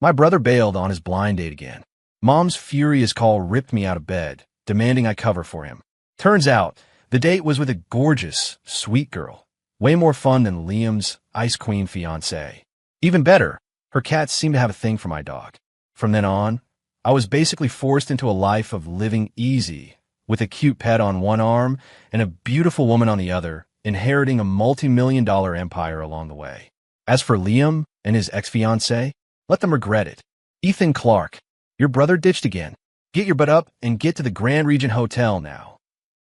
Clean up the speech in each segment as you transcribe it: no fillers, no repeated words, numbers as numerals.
My brother bailed on his blind date again. Mom's furious call ripped me out of bed, demanding I cover for him. Turns out, the date was with a gorgeous, sweet girl. Way more fun than Liam's Ice Queen fiancée. Even better, her cats seemed to have a thing for my dog. From then on, I was basically forced into a life of living easy, with a cute pet on one arm and a beautiful woman on the other, inheriting a multi-million-dollar empire along the way. As for Liam and his ex-fiancée, let them regret it. Ethan Clark, your brother ditched again. Get your butt up and get to the Grand Regent Hotel now.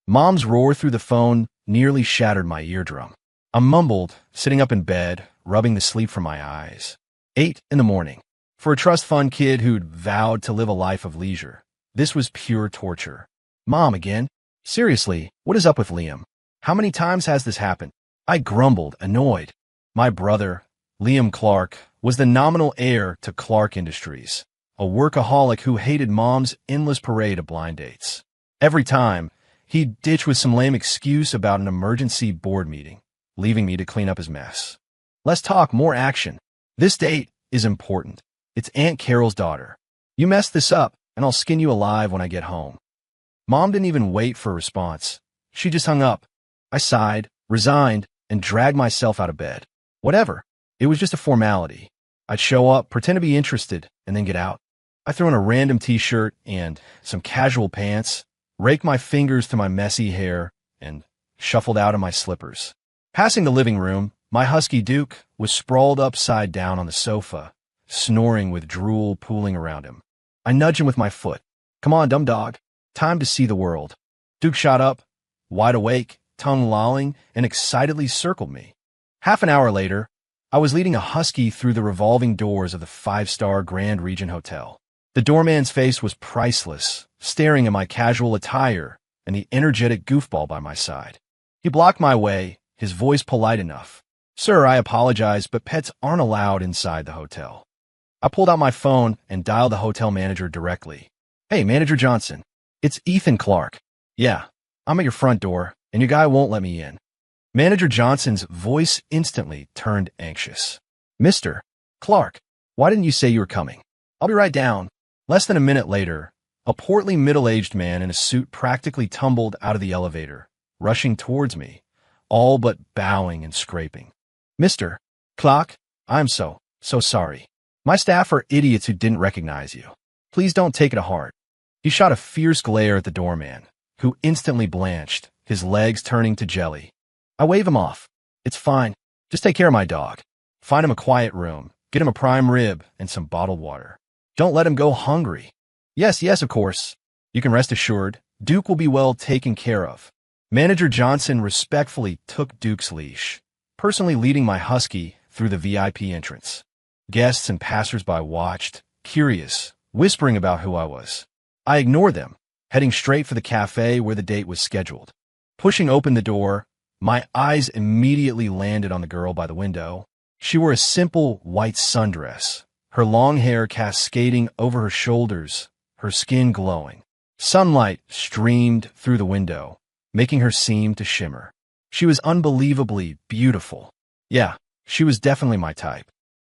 Mom's roar through the phone nearly shattered my eardrum. I mumbled, sitting up in bed, rubbing the sleep from my eyes. 8 in the morning. For a trust fund kid who'd vowed to live a life of leisure, this was pure torture. Mom again? Seriously, what is up with Liam? How many times has this happened? I grumbled, annoyed. My brother, Liam Clark, was the nominal heir to Clark Industries, a workaholic who hated Mom's endless parade of blind dates. Every time, he'd ditch with some lame excuse about an emergency board meeting, leaving me to clean up his mess. Less talk, more action. This date is important. It's Aunt Carol's daughter. You messed this up, and I'll skin you alive when I get home. Mom didn't even wait for a response. She just hung up. I sighed, resigned, and dragged myself out of bed. Whatever. It was just a formality. I'd show up, pretend to be interested, and then get out. I threw on a random t-shirt and some casual pants, raked my fingers through my messy hair, and shuffled out in my slippers. Passing the living room, my husky Duke was sprawled upside down on the sofa, snoring with drool pooling around him. I nudged him with my foot. Come on, dumb dog. Time to see the world. Duke shot up, wide awake, tongue lolling, and excitedly circled me. Half an hour later, I was leading a husky through the revolving doors of the 5-star Grand Regent Hotel. The doorman's face was priceless, staring at my casual attire and the energetic goofball by my side. He blocked my way, his voice polite enough. Sir, I apologize, but pets aren't allowed inside the hotel. I pulled out my phone and dialed the hotel manager directly. Hey, Manager Johnson, it's Ethan Clark. Yeah, I'm at your front door, and your guy won't let me in. Manager Johnson's voice instantly turned anxious. Mr. Clark, why didn't you say you were coming? I'll be right down. Less than a minute later, a portly middle-aged man in a suit practically tumbled out of the elevator, rushing towards me, all but bowing and scraping. Mr. Clark, I'm so sorry. My staff are idiots who didn't recognize you. Please don't take it to heart. He shot a fierce glare at the doorman, who instantly blanched, his legs turning to jelly. I wave him off. It's fine. Just take care of my dog. Find him a quiet room, get him a prime rib and some bottled water. Don't let him go hungry. Yes, of course. You can rest assured, Duke will be well taken care of. Manager Johnson respectfully took Duke's leash, personally leading my husky through the VIP entrance. Guests and passers-by watched, curious, whispering about who I was. I ignored them, heading straight for the cafe where the date was scheduled. Pushing open the door, my eyes immediately landed on the girl by the window. She wore a simple white sundress, her long hair cascading over her shoulders, her skin glowing. Sunlight streamed through the window, making her seem to shimmer. She was unbelievably beautiful. Yeah, she was definitely my type.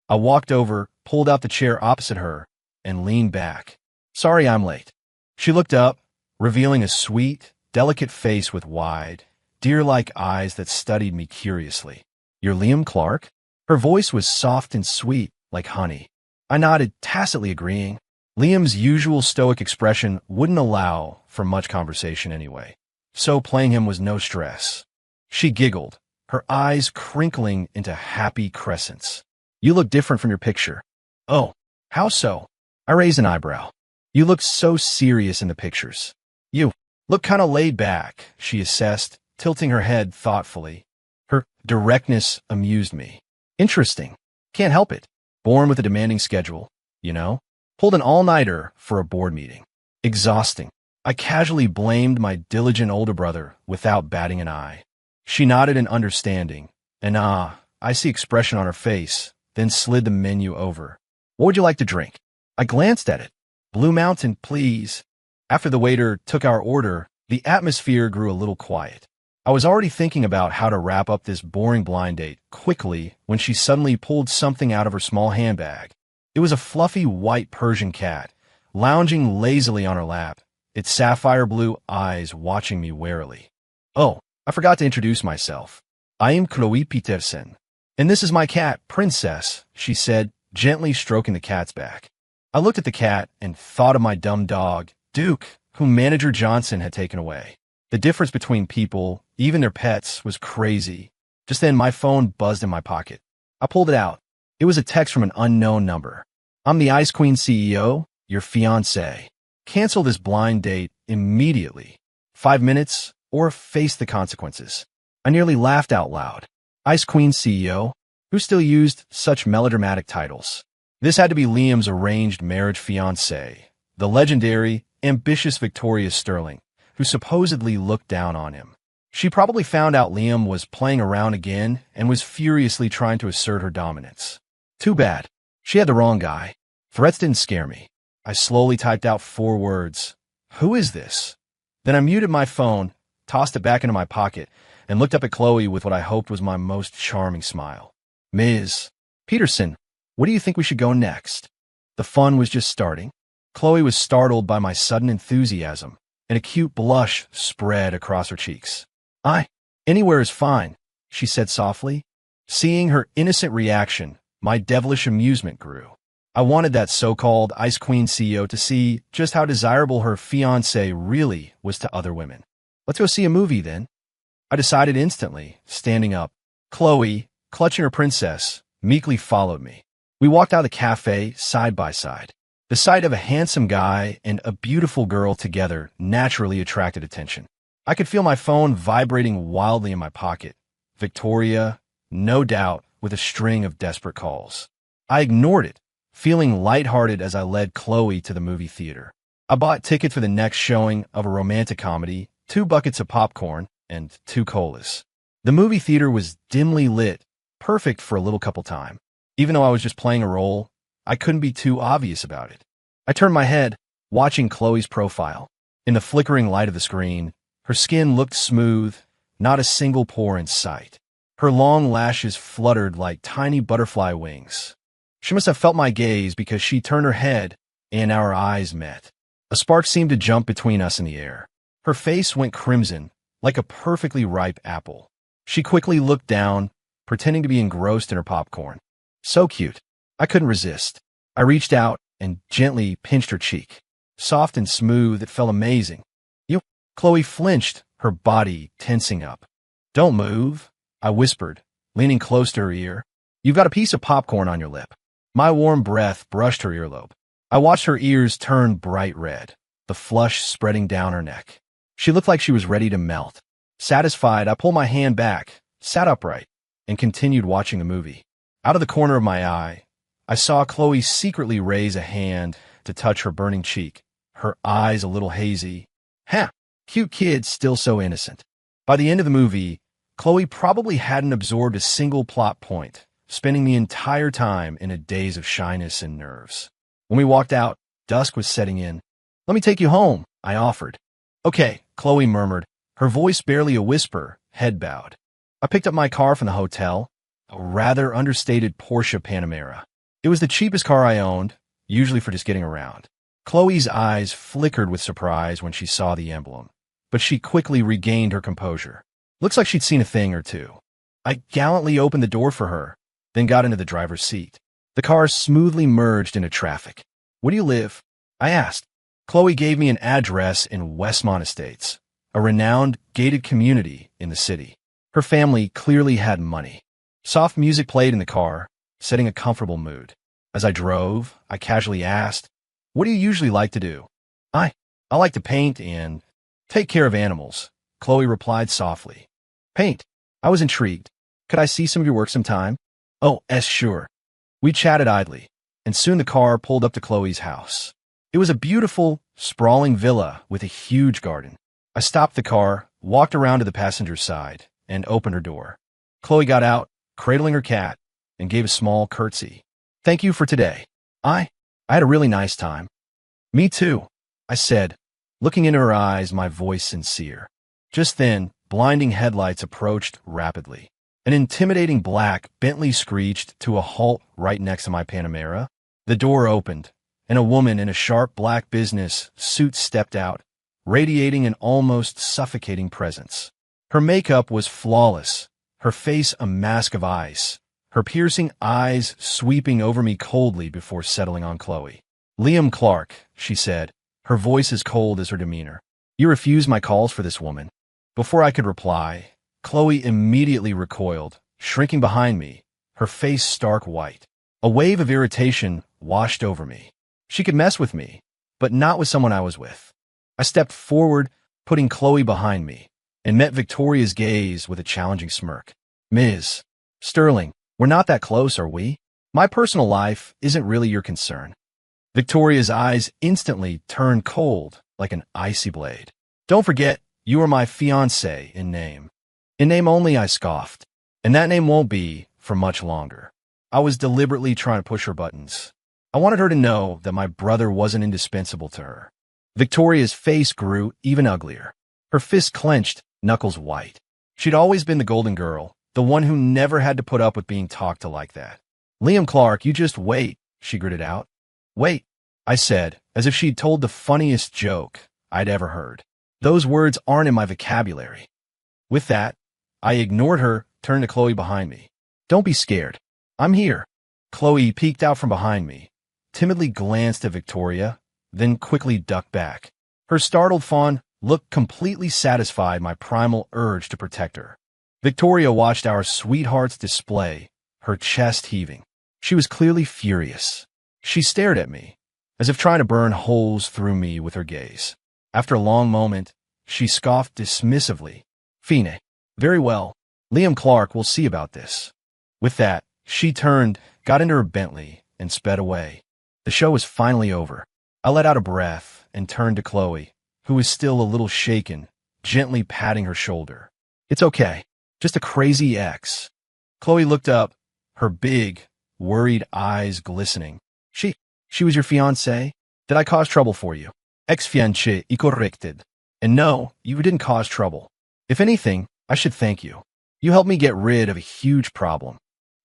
I walked over, pulled out the chair opposite her, and leaned back. Sorry I'm late. She looked up, revealing a sweet, delicate face with wide, deer-like eyes that studied me curiously. You're Liam Clark? Her voice was soft and sweet, like honey. I nodded, tacitly agreeing. Liam's usual stoic expression wouldn't allow for much conversation anyway, so playing him was no stress. She giggled, her eyes crinkling into happy crescents. You look different from your picture. Oh, how so? I raised an eyebrow. You look so serious in the pictures. You look kind of laid back, she assessed, tilting her head thoughtfully. Her directness amused me. Interesting. Can't help it. Born with a demanding schedule, you know? Pulled an all-nighter for a board meeting. Exhausting. I casually blamed my diligent older brother without batting an eye. She nodded in understanding, an icy expression on her face, then slid the menu over. What would you like to drink? I glanced at it. Blue Mountain, please. After the waiter took our order, the atmosphere grew a little quiet. I was already thinking about how to wrap up this boring blind date quickly when she suddenly pulled something out of her small handbag. It was a fluffy white Persian cat, lounging lazily on her lap, its sapphire blue eyes watching me warily. Oh, I forgot to introduce myself. I am Chloe Peterson, and this is my cat, Princess, she said, gently stroking the cat's back. I looked at the cat and thought of my dumb dog, Duke, whom Manager Johnson had taken away. The difference between people, even their pets, was crazy. Just then, my phone buzzed in my pocket. I pulled it out. It was a text from an unknown number. I'm the Ice Queen CEO, your fiancé. Cancel this blind date immediately. 5 minutes, or face the consequences. I nearly laughed out loud. Ice Queen CEO? Who still used such melodramatic titles? This had to be Liam's arranged marriage fiancé, the legendary, ambitious Victoria Sterling, who supposedly looked down on him. She probably found out Liam was playing around again and was furiously trying to assert her dominance. Too bad. She had the wrong guy. Threats didn't scare me. I slowly typed out 4 words. Who is this? Then I muted my phone, tossed it back into my pocket, and looked up at Chloe with what I hoped was my most charming smile. Ms. Peterson, what do you think we should go next? The fun was just starting. Chloe was startled by my sudden enthusiasm, and a cute blush spread across her cheeks. Anywhere is fine, she said softly. Seeing her innocent reaction, my devilish amusement grew. I wanted that so-called Ice Queen CEO to see just how desirable her fiancé really was to other women. Let's go see a movie, then. I decided instantly, standing up. Chloe, clutching her princess, meekly followed me. We walked out of the cafe side by side. The sight of a handsome guy and a beautiful girl together naturally attracted attention. I could feel my phone vibrating wildly in my pocket. Victoria, no doubt, with a string of desperate calls. I ignored it, feeling lighthearted as I led Chloe to the movie theater. I bought tickets for the next showing of a romantic comedy, 2 buckets of popcorn, and 2 colas. The movie theater was dimly lit, perfect for a little couple time. Even though I was just playing a role, I couldn't be too obvious about it. I turned my head, watching Chloe's profile. In the flickering light of the screen, her skin looked smooth, not a single pore in sight. Her long lashes fluttered like tiny butterfly wings. She must have felt my gaze because she turned her head, and our eyes met. A spark seemed to jump between us in the air. Her face went crimson, like a perfectly ripe apple. She quickly looked down, pretending to be engrossed in her popcorn. So cute. I couldn't resist. I reached out and gently pinched her cheek. Soft and smooth, it felt amazing. Chloe flinched, her body tensing up. Don't move, I whispered, leaning close to her ear. You've got a piece of popcorn on your lip. My warm breath brushed her earlobe. I watched her ears turn bright red, the flush spreading down her neck. She looked like she was ready to melt. Satisfied, I pulled my hand back, sat upright, and continued watching the movie. Out of the corner of my eye, I saw Chloe secretly raise a hand to touch her burning cheek, her eyes a little hazy. Cute kid, still so innocent. By the end of the movie, Chloe probably hadn't absorbed a single plot point, spending the entire time in a daze of shyness and nerves. When we walked out, dusk was setting in. Let me take you home, I offered. Okay, Chloe murmured, her voice barely a whisper, head bowed. I picked up my car from the hotel, a rather understated Porsche Panamera. It was the cheapest car I owned, usually for just getting around. Chloe's eyes flickered with surprise when she saw the emblem, but she quickly regained her composure. Looks like she'd seen a thing or two. I gallantly opened the door for her, then got into the driver's seat. The car smoothly merged into traffic. Where do you live? I asked. Chloe gave me an address in Westmont Estates, a renowned gated community in the city. Her family clearly had money. Soft music played in the car, setting a comfortable mood. As I drove, I casually asked, what do you usually like to do? I like to paint and take care of animals, Chloe replied softly. Paint? I was intrigued. Could I see some of your work sometime? Oh, sure. We chatted idly, and soon the car pulled up to Chloe's house. It was a beautiful, sprawling villa with a huge garden. I stopped the car, walked around to the passenger side, and opened her door. Chloe got out, cradling her cat, and gave a small curtsy. Thank you for today. I had a really nice time. Me too, I said, looking into her eyes, my voice sincere. Just then, blinding headlights approached rapidly. An intimidating black Bentley screeched to a halt right next to my Panamera. The door opened, and a woman in a sharp black business suit stepped out, radiating an almost suffocating presence. Her makeup was flawless, her face a mask of ice, her piercing eyes sweeping over me coldly before settling on Chloe. "Liam Clark," she said, her voice as cold as her demeanor. "You refused my calls for this woman." Before I could reply, Chloe immediately recoiled, shrinking behind me, her face stark white. A wave of irritation washed over me. She could mess with me, but not with someone I was with. I stepped forward, putting Chloe behind me, and met Victoria's gaze with a challenging smirk. "Ms. Sterling, we're not that close, are we? My personal life isn't really your concern." Victoria's eyes instantly turned cold like an icy blade. "Don't forget, you are my fiancée in name." "In name only," I scoffed. "And that name won't be for much longer." I was deliberately trying to push her buttons. I wanted her to know that my brother wasn't indispensable to her. Victoria's face grew even uglier. Her fist clenched, knuckles white. She'd always been the golden girl, the one who never had to put up with being talked to like that. "Liam Clark, you just wait," she gritted out. "Wait," I said, as if she'd told the funniest joke I'd ever heard. Those words aren't in my vocabulary. With that, I ignored her, turned to Chloe behind me. "Don't be scared. I'm here." Chloe peeked out from behind me, timidly glanced at Victoria, then quickly ducked back. Her startled fawn looked completely satisfied my primal urge to protect her. Victoria watched our sweetheart's display, her chest heaving. She was clearly furious. She stared at me, as if trying to burn holes through me with her gaze. After a long moment, she scoffed dismissively. "Fine. Very well. Liam Clark will see about this." With that, she turned, got into her Bentley, and sped away. The show was finally over. I let out a breath and turned to Chloe, who was still a little shaken, gently patting her shoulder. "It's okay. Just a crazy ex." Chloe looked up, her big, worried eyes glistening. She was your fiancée? Did I cause trouble for you?" "Ex-fiancée y corrected." "And no, you didn't cause trouble. If anything, I should thank you. You helped me get rid of a huge problem."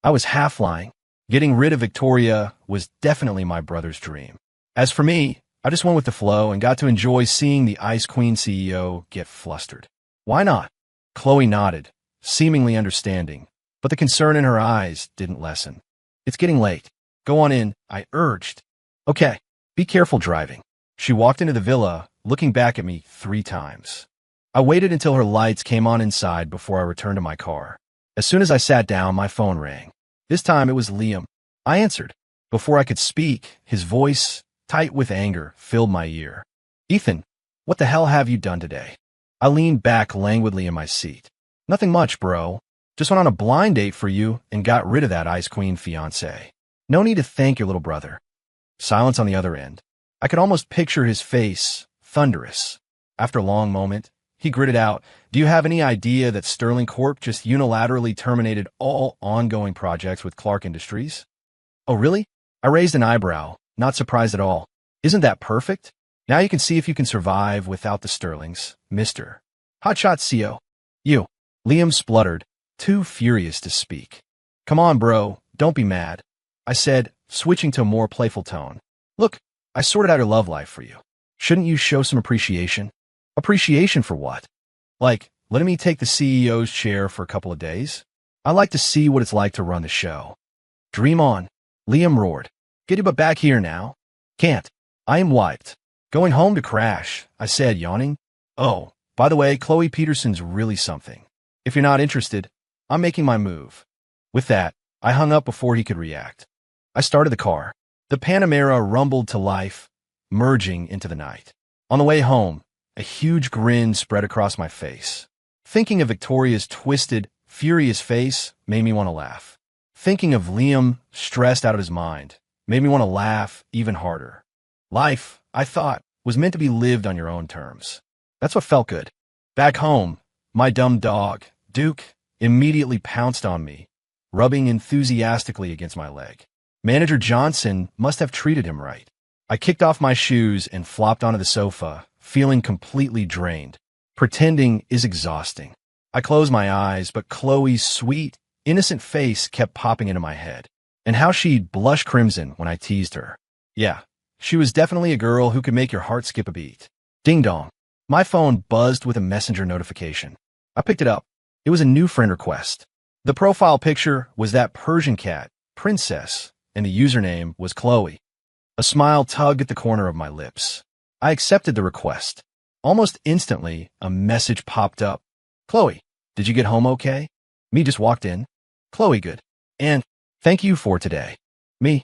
I was half lying. Getting rid of Victoria was definitely my brother's dream. As for me, I just went with the flow and got to enjoy seeing the Ice Queen CEO get flustered. "Why not?" Chloe nodded, seemingly understanding, but the concern in her eyes didn't lessen. "It's getting late. Go on in," I urged. "Okay, be careful driving." She walked into the villa, looking back at me 3 times. I waited until her lights came on inside before I returned to my car. As soon as I sat down, my phone rang. This time it was Liam. I answered. Before I could speak, his voice, tight with anger, filled my ear. "Ethan, what the hell have you done today?" I leaned back languidly in my seat. "Nothing much, bro. Just went on a blind date for you and got rid of that Ice Queen fiancé. No need to thank your little brother." Silence on the other end. I could almost picture his face, thunderous. After a long moment, he gritted out, "Do you have any idea that Sterling Corp just unilaterally terminated all ongoing projects with Clark Industries?" "Oh, really?" I raised an eyebrow, not surprised at all. "Isn't that perfect? Now you can see if you can survive without the Sterlings, Mr. Hotshot CO. You." Liam spluttered, too furious to speak. "Come on, bro, don't be mad," I said, switching to a more playful tone. "Look, I sorted out your love life for you. Shouldn't you show some appreciation?" "Appreciation for what?" "Like, letting me take the CEO's chair for a couple of days? I like to see what it's like to run the show." "Dream on," Liam roared. "Get your butt back here now." "Can't. I am wiped. Going home to crash," I said, yawning. "Oh, by the way, Chloe Peterson's really something. If you're not interested, I'm making my move." With that, I hung up before he could react. I started the car. The Panamera rumbled to life, merging into the night. On the way home, a huge grin spread across my face. Thinking of Victoria's twisted, furious face made me want to laugh. Thinking of Liam, stressed out of his mind, made me want to laugh even harder. Life, I thought, was meant to be lived on your own terms. That's what felt good. Back home, my dumb dog, Duke, immediately pounced on me, rubbing enthusiastically against my leg. Manager Johnson must have treated him right. I kicked off my shoes and flopped onto the sofa, feeling completely drained. Pretending is exhausting. I closed my eyes, but Chloe's sweet, innocent face kept popping into my head. and how she'd blush crimson when I teased her. Yeah, she was definitely a girl who could make your heart skip a beat. Ding dong. My phone buzzed with a messenger notification. I picked it up. It was a new friend request. The profile picture was that Persian cat, Princess, and the username was Chloe. A smile tugged at the corner of my lips. I accepted the request. Almost instantly, a message popped up. Chloe, did you get home okay? Me just walked in. Chloe, good. And thank you for today. Me,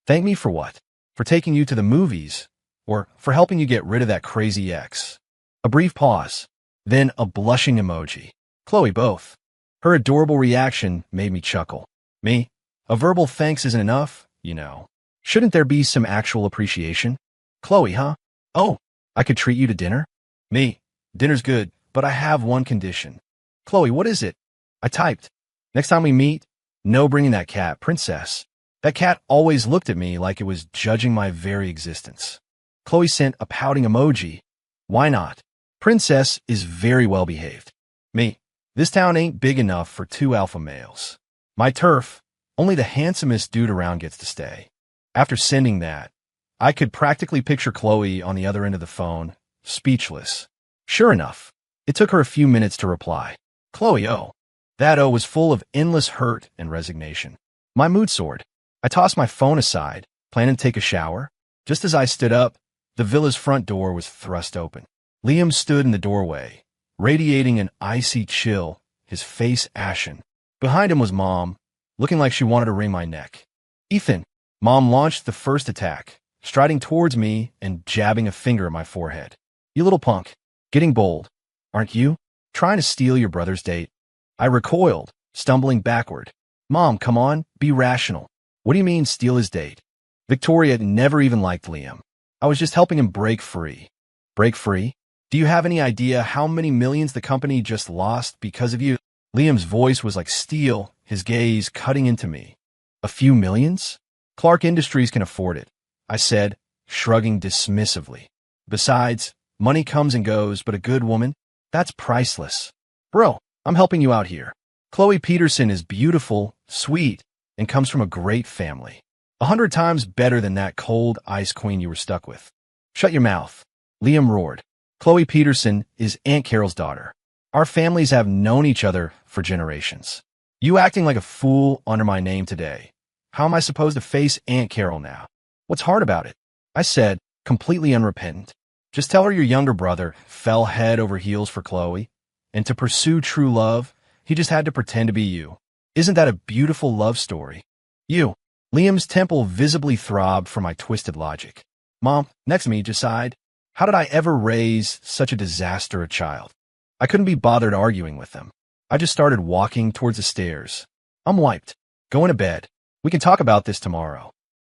thank me for what? For taking you to the movies, or for helping you get rid of that crazy ex. A brief pause, then a blushing emoji. Chloe, both. Her adorable reaction made me chuckle. Me, a verbal thanks isn't enough, you know. Shouldn't there be some actual appreciation? Chloe, huh? Oh, I could treat you to dinner? Me, dinner's good, but I have one condition. Chloe, what is it? I typed. Next time we meet, no bringing that cat, Princess. That cat always looked at me like it was judging my very existence. Chloe sent a pouting emoji. Why not? Princess is very well behaved. Me, this town ain't big enough for two alpha males. My turf, only the handsomest dude around gets to stay. After sending that, I could practically picture Chloe on the other end of the phone, speechless. Sure enough, it took her a few minutes to reply. Chloe, oh. That O was full of endless hurt and resignation. My mood soared. I tossed my phone aside, planning to take a shower. Just as I stood up, the villa's front door was thrust open. Liam stood in the doorway, radiating an icy chill, his face ashen. Behind him was Mom, looking like she wanted to wring my neck. Ethan, Mom launched the first attack, striding towards me and jabbing a finger at my forehead. You little punk, getting bold, aren't you? Trying to steal your brother's date? I recoiled, stumbling backward. Mom, come on, be rational. What do you mean steal his date? Victoria never even liked Liam. I was just helping him break free. Break free? Do you have any idea how many millions the company just lost because of you? Liam's voice was like steel, his gaze cutting into me. A few millions? Clark Industries can afford it, I said, shrugging dismissively. Besides, money comes and goes, but a good woman? That's priceless. Bro, I'm helping you out here. Chloe Peterson is beautiful, sweet, and comes from a great family. 100 times better than that cold ice queen you were stuck with. Shut your mouth. Liam roared. Chloe Peterson is Aunt Carol's daughter. Our families have known each other for generations. You acting like a fool under my name today. How am I supposed to face Aunt Carol now? What's hard about it? I said, completely unrepentant. Just tell her your younger brother fell head over heels for Chloe, and to pursue true love, he just had to pretend to be you. Isn't that a beautiful love story? You. Liam's temple visibly throbbed from my twisted logic. Mom, next to me, just sighed. How did I ever raise such a disaster a child? I couldn't be bothered arguing with them. I just started walking towards the stairs. I'm wiped. Going to bed. We can talk about this tomorrow.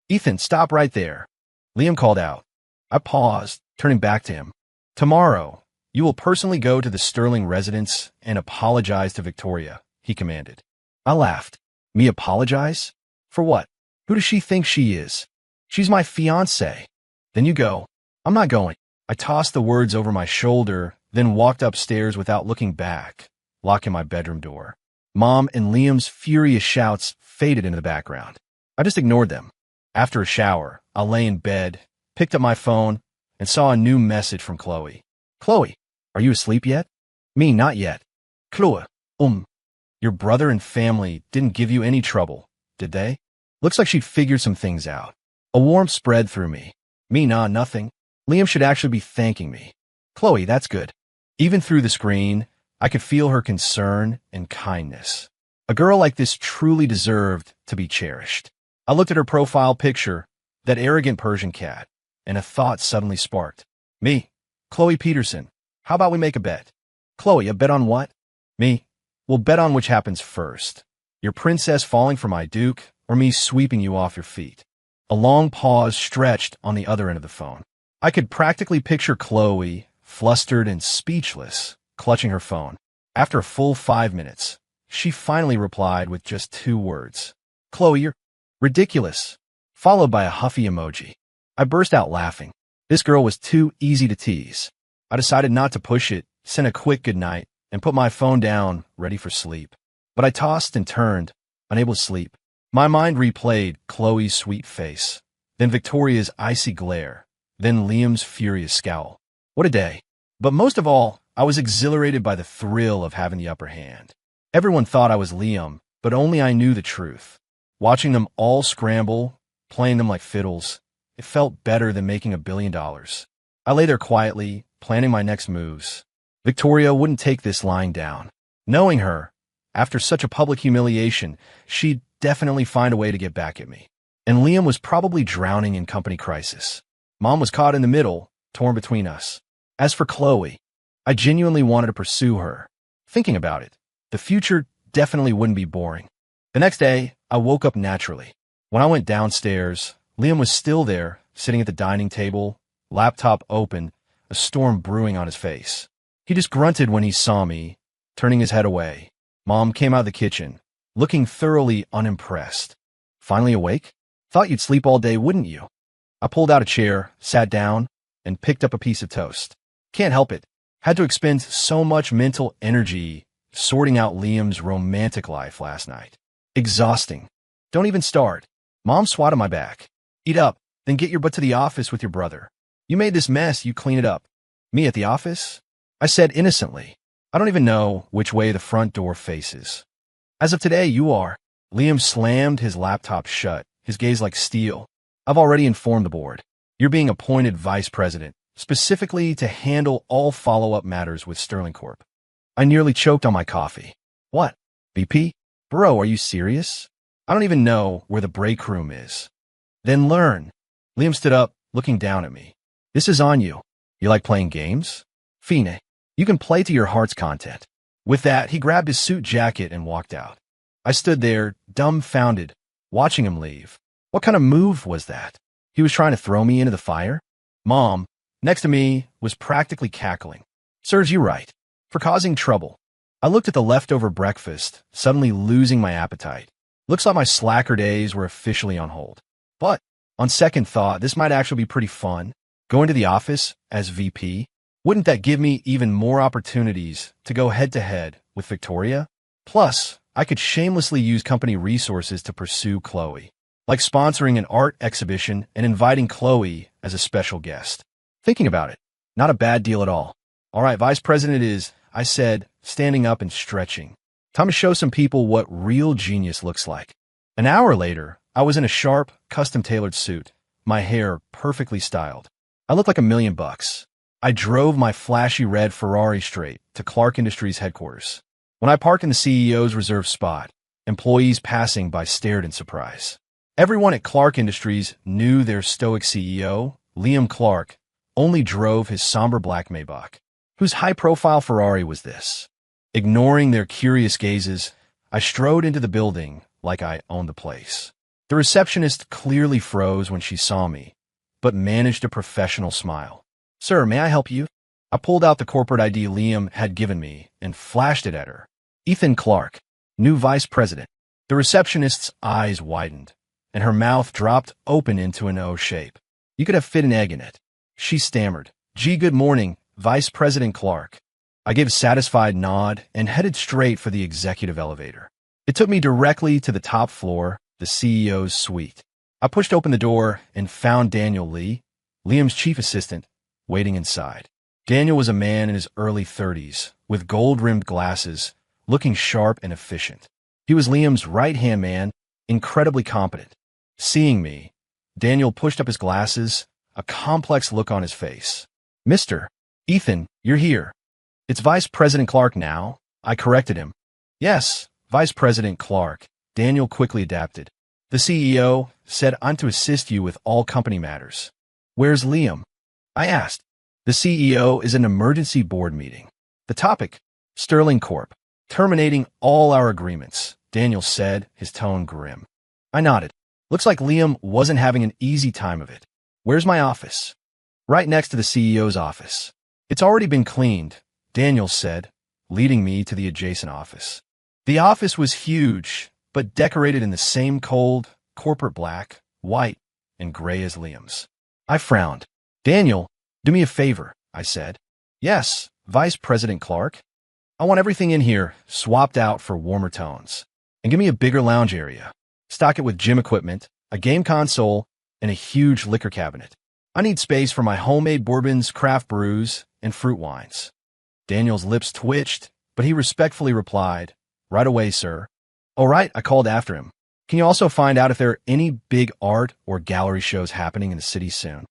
Ethan, stop right there. Liam called out. I paused, turning back to him. Tomorrow, you will personally go to the Sterling residence and apologize to Victoria, he commanded. I laughed. Me apologize? For what? Who does she think she is? She's my fiancée. Then you go. I'm not going. I tossed the words over my shoulder, then walked upstairs without looking back, locking my bedroom door. Mom and Liam's furious shouts faded into the background. I just ignored them. After a shower, I lay in bed, picked up my phone, and saw a new message from Chloe. Chloe, are you asleep yet? Me, not yet. Chloe, your brother and family didn't give you any trouble, did they? Looks like she'd figured some things out. A warmth spread through me. Me, nah, nothing. Liam should actually be thanking me. Chloe, that's good. Even through the screen, I could feel her concern and kindness. A girl like this truly deserved to be cherished. I looked at her profile picture, that arrogant Persian cat, and a thought suddenly sparked. Me, Chloe Peterson, how about we make a bet? Chloe, a bet on what? Me, we'll bet on which happens first. Your princess falling for my duke, or me sweeping you off your feet. A long pause stretched on the other end of the phone. I could practically picture Chloe, flustered and speechless, clutching her phone. After a full 5 minutes, she finally replied with just 2 words. Chloe, you're ridiculous, followed by a huffy emoji. I burst out laughing. This girl was too easy to tease. I decided not to push it, sent a quick goodnight, and put my phone down, ready for sleep. But I tossed and turned, unable to sleep. My mind replayed Chloe's sweet face, then Victoria's icy glare, then Liam's furious scowl. What a day. But most of all, I was exhilarated by the thrill of having the upper hand. Everyone thought I was Liam, but only I knew the truth. Watching them all scramble, playing them like fiddles, it felt better than making $1 billion. I lay there quietly, planning my next moves. Victoria wouldn't take this lying down. Knowing her, after such a public humiliation, she'd definitely find a way to get back at me. And Liam was probably drowning in company crisis. Mom was caught in the middle, torn between us. As for Chloe, I genuinely wanted to pursue her. Thinking about it, the future definitely wouldn't be boring. The next day, I woke up naturally. When I went downstairs, Liam was still there, sitting at the dining table, laptop open, a storm brewing on his face. He just grunted when he saw me, turning his head away. Mom came out of the kitchen, looking thoroughly unimpressed. Finally awake? Thought you'd sleep all day, wouldn't you? I pulled out a chair, sat down, and picked up a piece of toast. Can't help it. Had to expend so much mental energy sorting out Liam's romantic life last night. Exhausting. Don't even start. Mom swatted my back. Eat up, then get your butt to the office with your brother. You made this mess, you clean it up. Me at the office? I said innocently. I don't even know which way the front door faces. As of today, you are. Liam slammed his laptop shut, his gaze like steel. I've already informed the board. You're being appointed vice president, specifically to handle all follow-up matters with Sterling Corp. I nearly choked on my coffee. What? VP? Bro, are you serious? I don't even know where the break room is. Then learn. Liam stood up, looking down at me. This is on you. You like playing games? Fine. You can play to your heart's content. With that, he grabbed his suit jacket and walked out. I stood there, dumbfounded, watching him leave. What kind of move was that? He was trying to throw me into the fire? Mom, next to me, was practically cackling. Serves you right. For causing trouble. I looked at the leftover breakfast, suddenly losing my appetite. Looks like my slacker days were officially on hold. But, on second thought, this might actually be pretty fun. Going to the office as VP? Wouldn't that give me even more opportunities to go head-to-head with Victoria? Plus, I could shamelessly use company resources to pursue Chloe, like sponsoring an art exhibition and inviting Chloe as a special guest. Thinking about it, not a bad deal at all. All right, Vice President it is, I said, standing up and stretching. Time to show some people what real genius looks like. An hour later, I was in a sharp, custom-tailored suit, my hair perfectly styled. I looked like $1 million. I drove my flashy red Ferrari straight to Clark Industries headquarters. When I parked in the CEO's reserved spot, employees passing by stared in surprise. Everyone at Clark Industries knew their stoic CEO, Liam Clark, only drove his somber black Maybach. Whose high-profile Ferrari was this? Ignoring their curious gazes, I strode into the building like I owned the place. The receptionist clearly froze when she saw me, but managed a professional smile. Sir, may I help you? I pulled out the corporate ID Liam had given me and flashed it at her. Ethan Clark, new vice president. The receptionist's eyes widened, and her mouth dropped open into an O shape. You could have fit an egg in it. She stammered, Gee, good morning, Vice President Clark. I gave a satisfied nod and headed straight for the executive elevator. It took me directly to the top floor, the CEO's suite. I pushed open the door and found Daniel Lee, Liam's chief assistant, waiting inside. Daniel was a man in his early 30s, with gold-rimmed glasses, looking sharp and efficient. He was Liam's right-hand man, incredibly competent. Seeing me, Daniel pushed up his glasses, a complex look on his face. Mr. Ethan, you're here. It's Vice President Clark now, I corrected him. Yes, Vice President Clark, Daniel quickly adapted. The CEO said I'm to assist you with all company matters. Where's Liam? I asked. The CEO is in an emergency board meeting. The topic, Sterling Corp. Terminating all our agreements, Daniel said, his tone grim. I nodded. Looks like Liam wasn't having an easy time of it. Where's my office? Right next to the CEO's office. It's already been cleaned, Daniel said, leading me to the adjacent office. The office was huge, but decorated in the same cold, corporate black, white, and gray as Liam's. I frowned. Daniel, do me a favor, I said. Yes, Vice President Clark. I want everything in here swapped out for warmer tones. And give me a bigger lounge area. Stock it with gym equipment, a game console, and a huge liquor cabinet. I need space for my homemade bourbons, craft brews, and fruit wines. Daniel's lips twitched, but he respectfully replied, "Right away, sir." "All right," I called after him. "Can you also find out if there are any big art or gallery shows happening in the city soon?"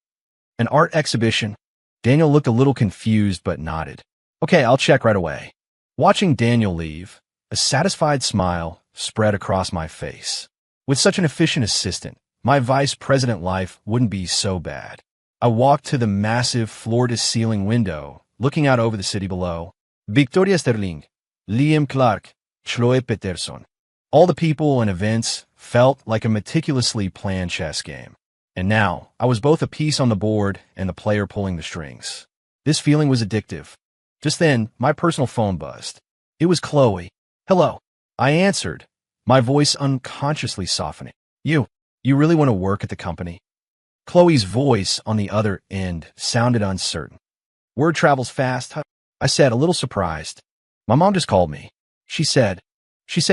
"An art exhibition?" Daniel looked a little confused but nodded. "Okay, I'll check right away." Watching Daniel leave, a satisfied smile spread across my face. With such an efficient assistant, my vice president life wouldn't be so bad. I walked to the massive floor-to-ceiling window, looking out over the city below. Victoria Sterling, Liam Clark, Chloe Peterson. All the people and events felt like a meticulously planned chess game. And now, I was both a piece on the board and the player pulling the strings. This feeling was addictive. Just then, my personal phone buzzed. It was Chloe. "Hello." I answered, my voice unconsciously softening. You really want to work at the company?" Chloe's voice on the other end sounded uncertain. "Word travels fast," I said, a little surprised. "My mom just called me. She said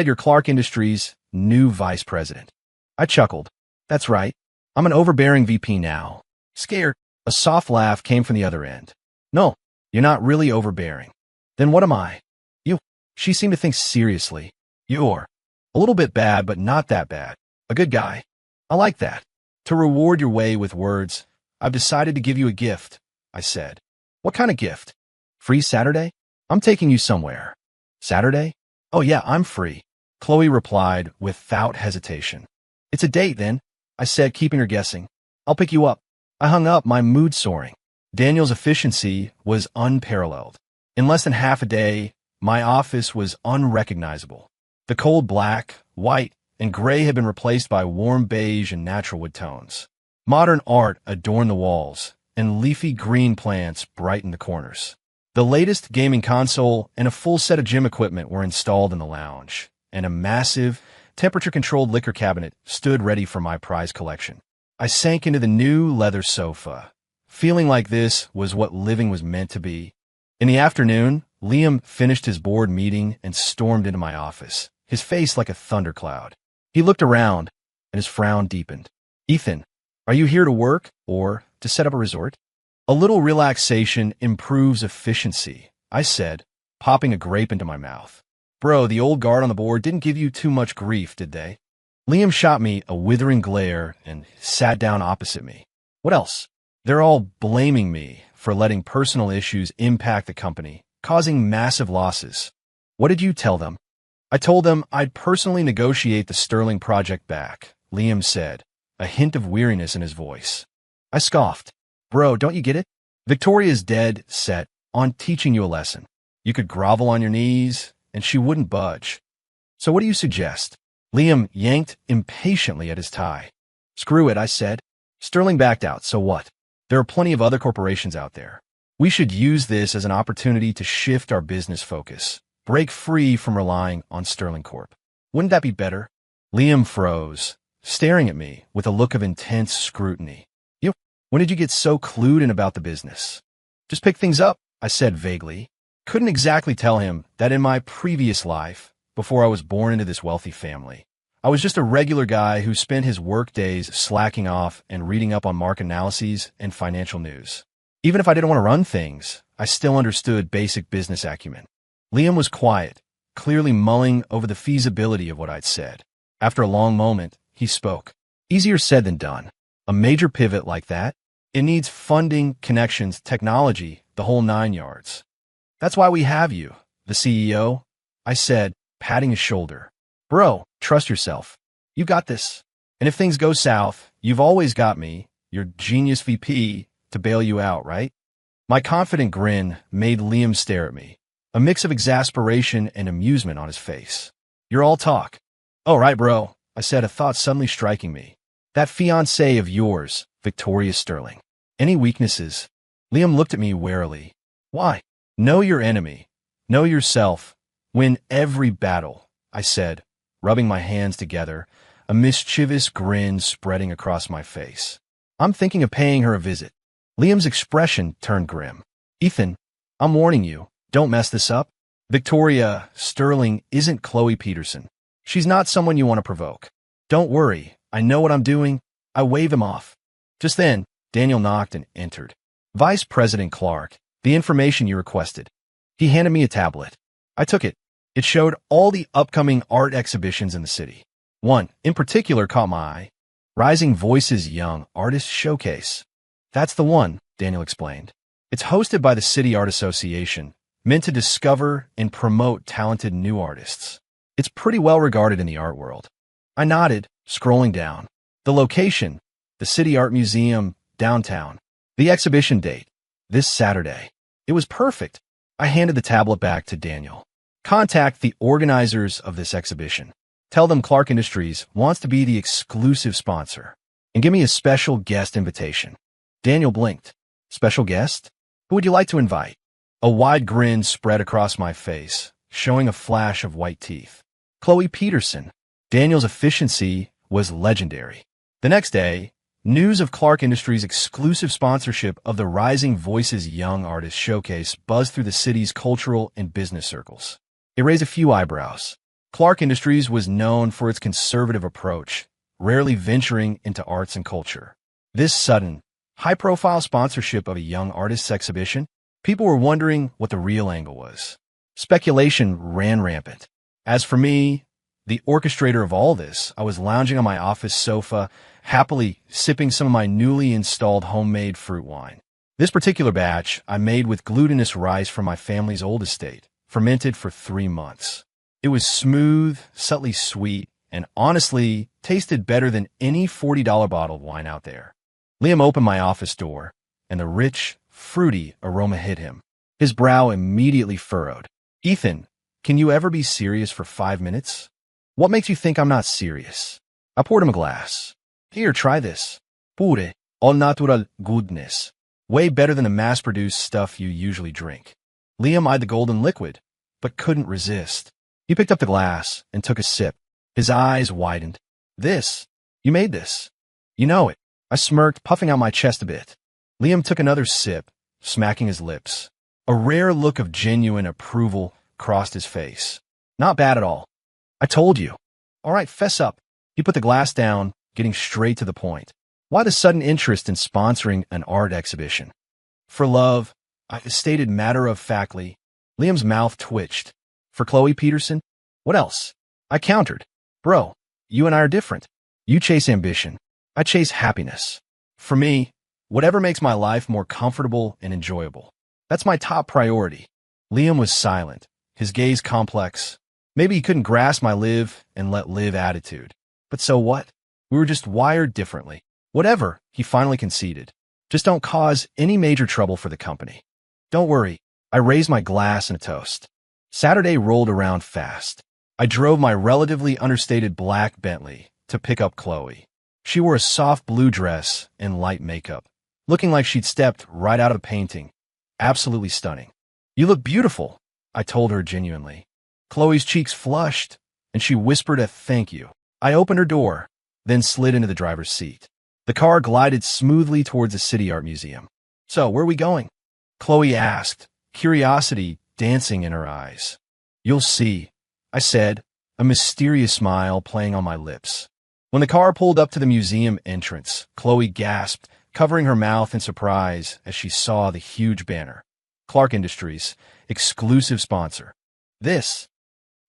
you're Clark Industries' new vice president." I chuckled. "That's right. I'm an overbearing VP now." Scared, a soft laugh came from the other end. "No, you're not really overbearing." "Then what am I?" "You." She seemed to think seriously. "You're a little bit bad, but not that bad. A good guy." "I like that. To reward your way with words, I've decided to give you a gift," I said. "What kind of gift?" "Free Saturday? I'm taking you somewhere." "Saturday? Oh yeah, I'm free," Chloe replied without hesitation. "It's a date then," I said, keeping her guessing. "I'll pick you up." I hung up, my mood soaring. Daniel's efficiency was unparalleled. In less than half a day, my office was unrecognizable. The cold black, white, and gray had been replaced by warm beige and natural wood tones. Modern art adorned the walls, and leafy green plants brightened the corners. The latest gaming console and a full set of gym equipment were installed in the lounge, and a massive, temperature-controlled liquor cabinet stood ready for my prize collection. I sank into the new leather sofa, feeling like this was what living was meant to be. In the afternoon, Liam finished his board meeting and stormed into my office, his face like a thundercloud. He looked around, and his frown deepened. "Ethan, are you here to work or to set up a resort?" "A little relaxation improves efficiency," I said, popping a grape into my mouth. "Bro, the old guard on the board didn't give you too much grief, did they?" Liam shot me a withering glare and sat down opposite me. "What else?" "They're all blaming me for letting personal issues impact the company, causing massive losses." "What did you tell them?" "I told them I'd personally negotiate the Sterling project back," Liam said, a hint of weariness in his voice. I scoffed. "Bro, don't you get it? Victoria's dead set on teaching you a lesson. You could grovel on your knees, and she wouldn't budge." "So what do you suggest?" Liam yanked impatiently at his tie. "Screw it," I said. "Sterling backed out, so what? There are plenty of other corporations out there. We should use this as an opportunity to shift our business focus. Break free from relying on Sterling Corp. Wouldn't that be better?" Liam froze, staring at me with a look of intense scrutiny. When did you get so clued in about the business?" "Just pick things up," I said vaguely. Couldn't exactly tell him that in my previous life, before I was born into this wealthy family, I was just a regular guy who spent his work days slacking off and reading up on market analyses and financial news. Even if I didn't want to run things, I still understood basic business acumen. Liam was quiet, clearly mulling over the feasibility of what I'd said. After a long moment, he spoke. "Easier said than done. A major pivot like that, it needs funding, connections, technology, the whole 9 yards. That's why we have you, the CEO," I said, patting his shoulder. "Bro, trust yourself. You got this. And if things go south, you've always got me, your genius VP, to bail you out, right?" My confident grin made Liam stare at me, a mix of exasperation and amusement on his face. "You're all talk." "Oh, right, bro," I said, a thought suddenly striking me. "That fiancée of yours, Victoria Sterling. Any weaknesses?" Liam looked at me warily. "Why?" "Know your enemy. Know yourself. Win every battle," I said, rubbing my hands together, a mischievous grin spreading across my face. "I'm thinking of paying her a visit." Liam's expression turned grim. "Ethan, I'm warning you, don't mess this up. Victoria Sterling isn't Chloe Peterson. She's not someone you want to provoke." Don't worry, I know what I'm doing. I wave him off. Just then, Daniel knocked and entered. Vice President Clark, the information you requested. He handed me a tablet. I took it. It showed all the upcoming art exhibitions in the city. One, in particular, caught my eye. Rising Voices Young Artist Showcase. That's the one, Daniel explained. It's hosted by the City Art Association, meant to discover and promote talented new artists. It's pretty well regarded in the art world. I nodded, scrolling down. The location, the City Art Museum, downtown. The exhibition date, this Saturday. It was perfect. I handed the tablet back to Daniel. Contact the organizers of this exhibition. Tell them Clark Industries wants to be the exclusive sponsor. And give me a special guest invitation. Daniel blinked. Special guest? Who would you like to invite? A wide grin spread across my face, showing a flash of white teeth. Chloe Peterson. Daniel's efficiency was legendary. The next day, news of Clark Industries' exclusive sponsorship of the Rising Voices Young Artist Showcase buzzed through the city's cultural and business circles. It raised a few eyebrows. Clark Industries was known for its conservative approach, rarely venturing into arts and culture. This sudden, high-profile sponsorship of a young artist's exhibition, people were wondering what the real angle was. Speculation ran rampant. As for me, the orchestrator of all this, I was lounging on my office sofa, happily sipping some of my newly installed homemade fruit wine. This particular batch I made with glutinous rice from my family's old estate, fermented for 3 months. It was smooth, subtly sweet, and honestly tasted better than any $40 bottle of wine out there. Liam opened my office door, and the rich, fruity aroma hit him. His brow immediately furrowed. Ethan, can you ever be serious for 5 minutes? What makes you think I'm not serious? I poured him a glass. Here, try this. Pure, all natural goodness. Way better than the mass-produced stuff you usually drink. Liam eyed the golden liquid, but couldn't resist. He picked up the glass and took a sip. His eyes widened. This? You made this? You know it. I smirked, puffing out my chest a bit. Liam took another sip, smacking his lips. A rare look of genuine approval crossed his face. Not bad at all. I told you. All right, fess up. He put the glass down, getting straight to the point. Why the sudden interest in sponsoring an art exhibition? For love, I stated matter-of-factly. Liam's mouth twitched. For Chloe Peterson? What else? I countered. Bro, you and I are different. You chase ambition. I chase happiness. For me, whatever makes my life more comfortable and enjoyable. That's my top priority. Liam was silent, his gaze complex. Maybe he couldn't grasp my live and let live attitude. But so what? We were just wired differently. Whatever, he finally conceded. Just don't cause any major trouble for the company. Don't worry. I raised my glass in a toast. Saturday rolled around fast. I drove my relatively understated black Bentley to pick up Chloe. She wore a soft blue dress and light makeup, looking like she'd stepped right out of a painting. Absolutely stunning. You look beautiful, I told her genuinely. Chloe's cheeks flushed, and she whispered a thank you. I opened her door, then slid into the driver's seat. The car glided smoothly towards the City Art Museum. So, where are we going? Chloe asked, curiosity dancing in her eyes. You'll see, I said, a mysterious smile playing on my lips. When the car pulled up to the museum entrance, Chloe gasped, covering her mouth in surprise as she saw the huge banner. Clark Industries, exclusive sponsor. This,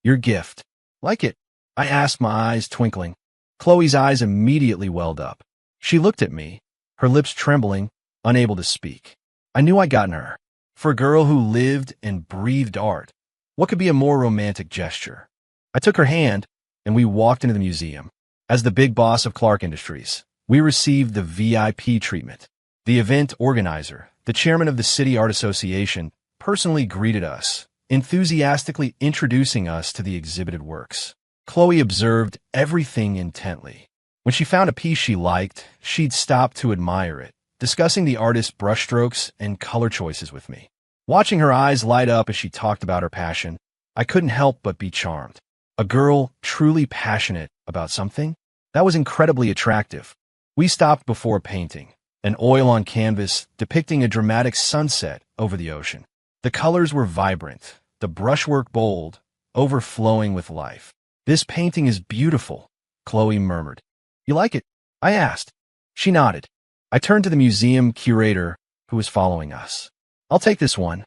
your gift. Like it? I asked, my eyes twinkling. Chloe's eyes immediately welled up. She looked at me, her lips trembling, unable to speak. I knew I'd gotten her. For a girl who lived and breathed art, what could be a more romantic gesture? I took her hand, and we walked into the museum. As the big boss of Clark Industries, we received the VIP treatment. The event organizer, the chairman of the City Art Association, personally greeted us, enthusiastically introducing us to the exhibited works. Chloe observed everything intently. When she found a piece she liked, she'd stop to admire it, discussing the artist's brushstrokes and color choices with me. Watching her eyes light up as she talked about her passion, I couldn't help but be charmed. A girl truly passionate about something? That was incredibly attractive. We stopped before a painting, an oil on canvas depicting a dramatic sunset over the ocean. The colors were vibrant, the brushwork bold, overflowing with life. This painting is beautiful, Chloe murmured. You like it? I asked. She nodded. I turned to the museum curator who was following us. I'll take this one.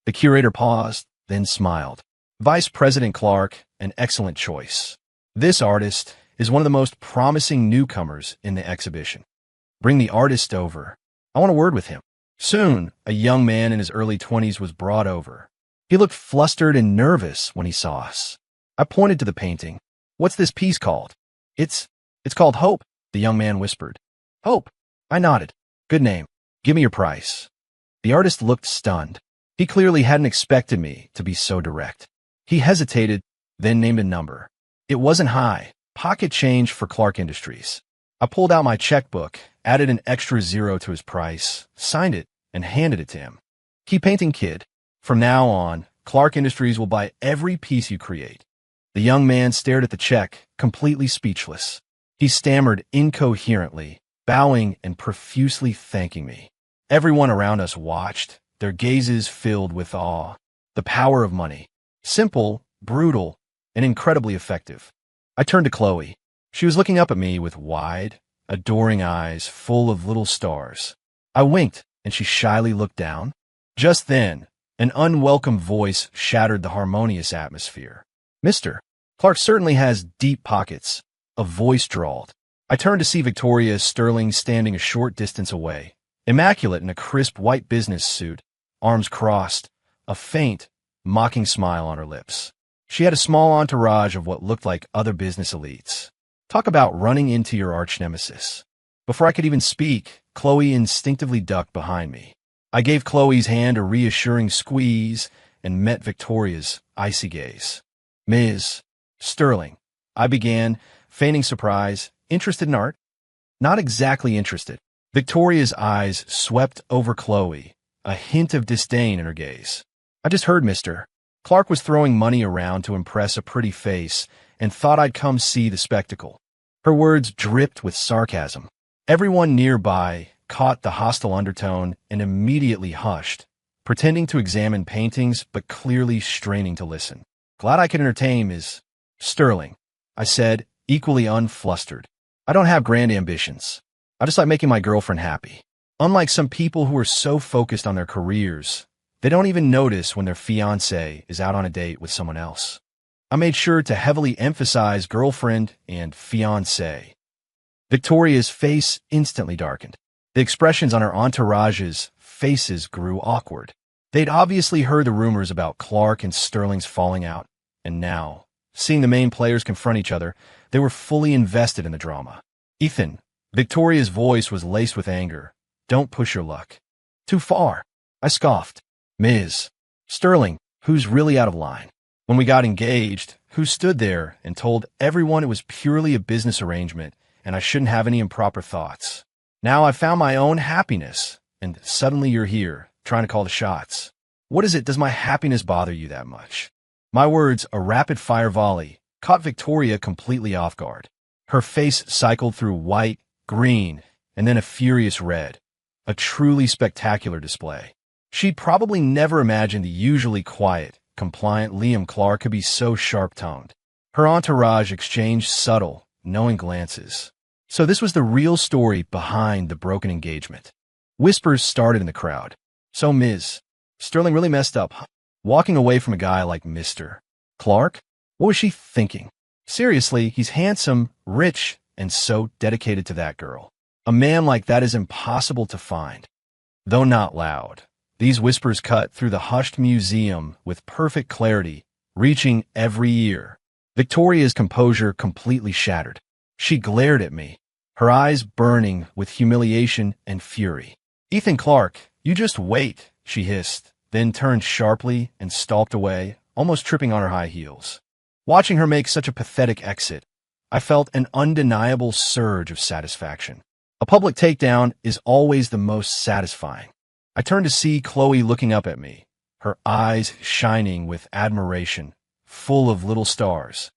The curator paused, then smiled. Vice President Clark, an excellent choice. This artist is one of the most promising newcomers in the exhibition. Bring the artist over. I want a word with him. Soon, a young man in his early 20s was brought over. He looked flustered and nervous when he saw us. I pointed to the painting. What's this piece called? It's called Hope, the young man whispered. Hope. I nodded. Good name. Give me your price. The artist looked stunned. He clearly hadn't expected me to be so direct. He hesitated, then named a number. It wasn't high. Pocket change for Clark Industries. I pulled out my checkbook, added an extra 0 to his price, signed it, and handed it to him. Keep painting, kid. From now on, Clark Industries will buy every piece you create. The young man stared at the check, completely speechless. He stammered incoherently, bowing and profusely thanking me. Everyone around us watched, their gazes filled with awe. The power of money. Simple, brutal, and incredibly effective. I turned to Chloe. She was looking up at me with wide, adoring eyes full of little stars. I winked, and she shyly looked down. Just then, an unwelcome voice shattered the harmonious atmosphere. Mr. Clark certainly has deep pockets. A voice drawled. I turned to see Victoria Sterling standing a short distance away, immaculate in a crisp white business suit, arms crossed, a faint, mocking smile on her lips. She had a small entourage of what looked like other business elites. Talk about running into your arch nemesis. Before I could even speak, Chloe instinctively ducked behind me. I gave Chloe's hand a reassuring squeeze and met Victoria's icy gaze. Ms. Sterling, I began, feigning surprise. Interested in art? Not exactly interested. Victoria's eyes swept over Chloe, a hint of disdain in her gaze. I just heard Mr. Clark was throwing money around to impress a pretty face and thought I'd come see the spectacle. Her words dripped with sarcasm. Everyone nearby caught the hostile undertone and immediately hushed, pretending to examine paintings but clearly straining to listen. Glad I could entertain Ms. Sterling, I said, equally unflustered. I don't have grand ambitions. I just like making my girlfriend happy. Unlike some people who are so focused on their careers, they don't even notice when their fiancé is out on a date with someone else. I made sure to heavily emphasize girlfriend and fiancé. Victoria's face instantly darkened. The expressions on her entourage's faces grew awkward. They'd obviously heard the rumors about Clark and Sterling's falling out, and now, seeing the main players confront each other, they were fully invested in the drama. Ethan, Victoria's voice was laced with anger. Don't push your luck. Too far. I scoffed. Ms. Sterling, who's really out of line? When we got engaged, who stood there and told everyone it was purely a business arrangement and I shouldn't have any improper thoughts. Now I've found my own happiness, and suddenly you're here, trying to call the shots. What is it? Does my happiness bother you that much? My words, a rapid-fire volley, caught Victoria completely off guard. Her face cycled through white, green, and then a furious red. A truly spectacular display. She'd probably never imagined the usually quiet, compliant Liam Clark could be so sharp-tongued. Her entourage exchanged subtle, knowing glances. So this was the real story behind the broken engagement. Whispers started in the crowd. So Ms. Sterling really messed up, huh? Walking away from a guy like Mr. Clark? What was she thinking? Seriously, he's handsome, rich, and so dedicated to that girl. A man like that is impossible to find. Though not loud, these whispers cut through the hushed museum with perfect clarity, reaching every ear. Victoria's composure completely shattered. She glared at me, her eyes burning with humiliation and fury. Ethan Clark, you just wait, she hissed, then turned sharply and stalked away, almost tripping on her high heels. Watching her make such a pathetic exit, I felt an undeniable surge of satisfaction. A public takedown is always the most satisfying. I turned to see Chloe looking up at me, her eyes shining with admiration, full of little stars.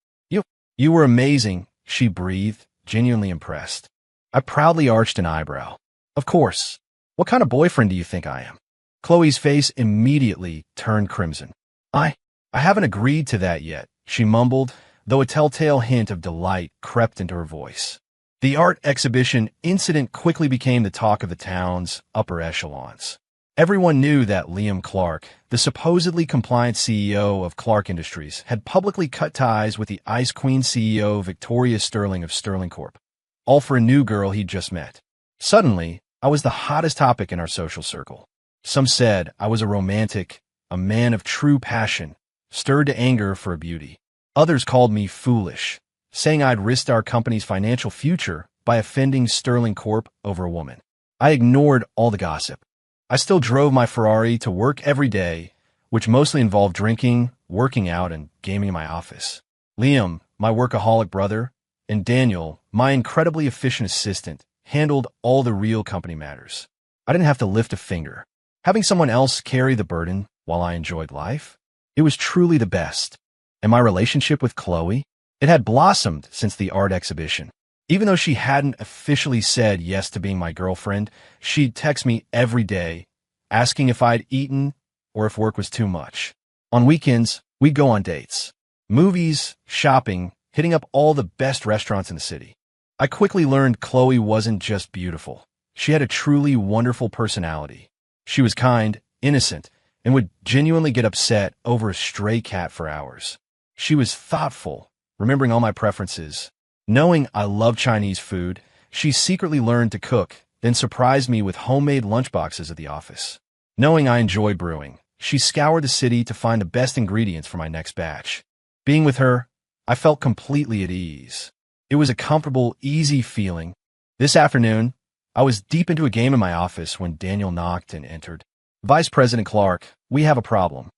You were amazing, she breathed, genuinely impressed. I proudly arched an eyebrow. Of course. What kind of boyfriend do you think I am? Chloe's face immediately turned crimson. I haven't agreed to that yet, she mumbled, though a telltale hint of delight crept into her voice. The art exhibition incident quickly became the talk of the town's upper echelons. Everyone knew that Liam Clark, the supposedly compliant CEO of Clark Industries, had publicly cut ties with the Ice Queen CEO Victoria Sterling of Sterling Corp., all for a new girl he'd just met. Suddenly, I was the hottest topic in our social circle. Some said I was a romantic, a man of true passion, stirred to anger for a beauty. Others called me foolish, saying I'd risked our company's financial future by offending Sterling Corp. Over a woman. I ignored all the gossip. I still drove my Ferrari to work every day, which mostly involved drinking, working out, and gaming in my office. Liam, my workaholic brother, and Daniel, my incredibly efficient assistant, handled all the real company matters. I didn't have to lift a finger. Having someone else carry the burden while I enjoyed life, it was truly the best. And my relationship with Chloe, it had blossomed since the art exhibition. Even though she hadn't officially said yes to being my girlfriend, she'd text me every day, asking if I'd eaten or if work was too much. On weekends, we'd go on dates, movies, shopping, hitting up all the best restaurants in the city. I quickly learned Chloe wasn't just beautiful. She had a truly wonderful personality. She was kind, innocent, and would genuinely get upset over a stray cat for hours. She was thoughtful, remembering all my preferences. Knowing I love Chinese food, she secretly learned to cook, then surprised me with homemade lunchboxes at the office. Knowing I enjoy brewing, she scoured the city to find the best ingredients for my next batch. Being with her, I felt completely at ease. It was a comfortable, easy feeling. This afternoon, I was deep into a game in my office when Daniel knocked and entered. "Vice President Clark, we have a problem."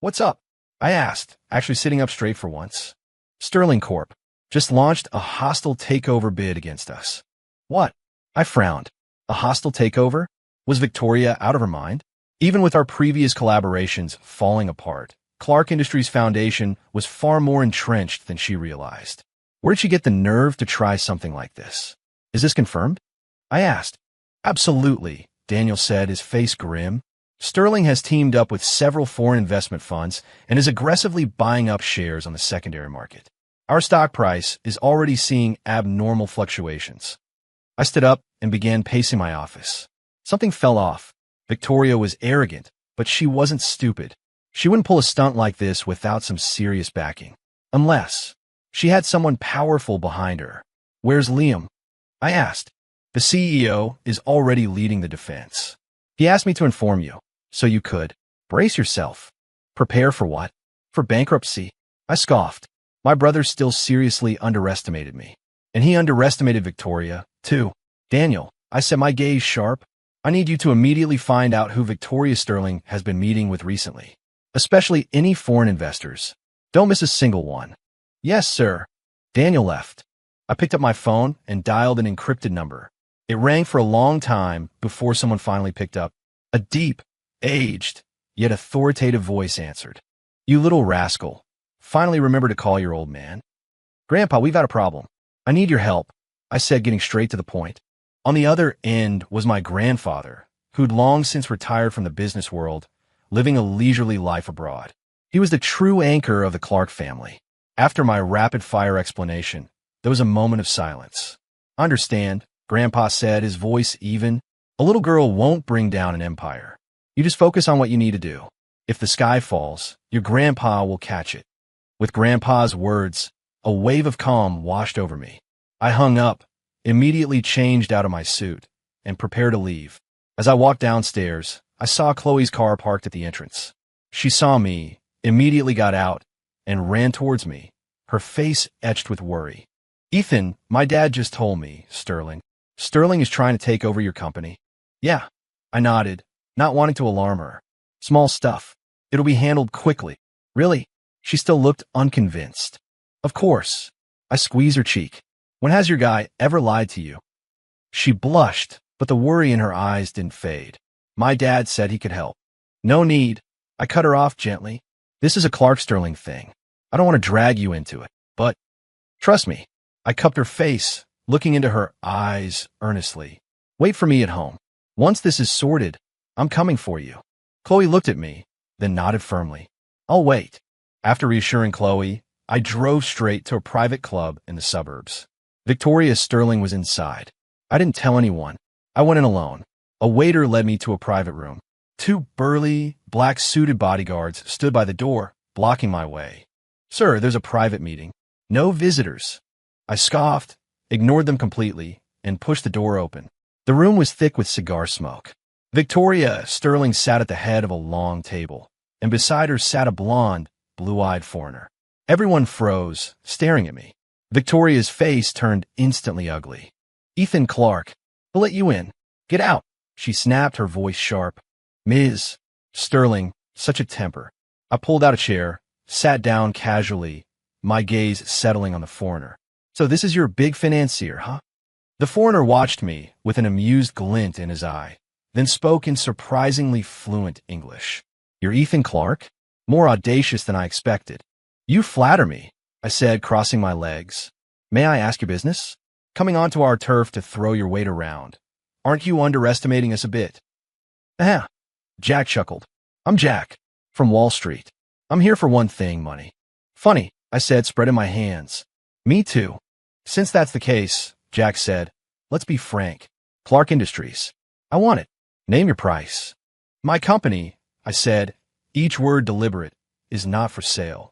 "What's up?" I asked, actually sitting up straight for once. "Sterling Corp. just launched a hostile takeover bid against us." "What?" I frowned. A hostile takeover? Was Victoria out of her mind? Even with our previous collaborations falling apart, Clark Industries' foundation was far more entrenched than she realized. Where did she get the nerve to try something like this? "Is this confirmed?" I asked. "Absolutely," Daniel said, his face grim. "Sterling has teamed up with several foreign investment funds and is aggressively buying up shares on the secondary market. Our stock price is already seeing abnormal fluctuations." I stood up and began pacing my office. Something fell off. Victoria was arrogant, but she wasn't stupid. She wouldn't pull a stunt like this without some serious backing. Unless she had someone powerful behind her. "Where's Liam?" I asked. "The CEO is already leading the defense. He asked me to inform you, so you could brace yourself." "Prepare for what?" "For bankruptcy." I scoffed. My brother still seriously underestimated me. And he underestimated Victoria, too. "Daniel," I said, my gaze sharp, "I need you to immediately find out who Victoria Sterling has been meeting with recently. Especially any foreign investors. Don't miss a single one." "Yes, sir." Daniel left. I picked up my phone and dialed an encrypted number. It rang for a long time before someone finally picked up. A deep, aged, yet authoritative voice answered. "You little rascal. Finally remember to call your old man." "Grandpa, we've had a problem. I need your help," I said, getting straight to the point. On the other end was my grandfather, who'd long since retired from the business world, living a leisurely life abroad. He was the true anchor of the Clark family. After my rapid-fire explanation, there was a moment of silence. "Understand," Grandpa said, his voice even. "A little girl won't bring down an empire. You just focus on what you need to do. If the sky falls, your grandpa will catch it." With Grandpa's words, a wave of calm washed over me. I hung up, immediately changed out of my suit, and prepared to leave. As I walked downstairs, I saw Chloe's car parked at the entrance. She saw me, immediately got out, and ran towards me, her face etched with worry. "Ethan, my dad just told me, Sterling is trying to take over your company." "Yeah." I nodded, not wanting to alarm her. "Small stuff. It'll be handled quickly." "Really?" She still looked unconvinced. "Of course." I squeezed her cheek. "When has your guy ever lied to you?" She blushed, but the worry in her eyes didn't fade. "My dad said he could help." "No need." I cut her off gently. "This is a Clark Sterling thing. I don't want to drag you into it, but trust me." I cupped her face, looking into her eyes earnestly. "Wait for me at home. Once this is sorted, I'm coming for you." Chloe looked at me, then nodded firmly. "I'll wait." After reassuring Chloe, I drove straight to a private club in the suburbs. Victoria Sterling was inside. I didn't tell anyone. I went in alone. A waiter led me to a private room. Two burly, black-suited bodyguards stood by the door, blocking my way. "Sir, there's a private meeting. No visitors." I scoffed, ignored them completely, and pushed the door open. The room was thick with cigar smoke. Victoria Sterling sat at the head of a long table, and beside her sat a blonde, blue-eyed foreigner. Everyone froze, staring at me. Victoria's face turned instantly ugly. "Ethan Clark, we'll let you in. Get out," she snapped, her voice sharp. "Ms. Sterling, such a temper." I pulled out a chair, sat down casually, my gaze settling on the foreigner. "So this is your big financier, huh?" The foreigner watched me with an amused glint in his eye, then spoke in surprisingly fluent English. "You're Ethan Clark? More audacious than I expected." "You flatter me," I said, crossing my legs. "May I ask your business? Coming onto our turf to throw your weight around. Aren't you underestimating us a bit?" "Ah," Jack chuckled. "I'm Jack, from Wall Street. I'm here for one thing, money." "Funny," I said, spreading my hands. "Me too." "Since that's the case," Jack said, "let's be frank. Clark Industries. I want it. Name your price." "My company," I said, each word deliberate, "is not for sale."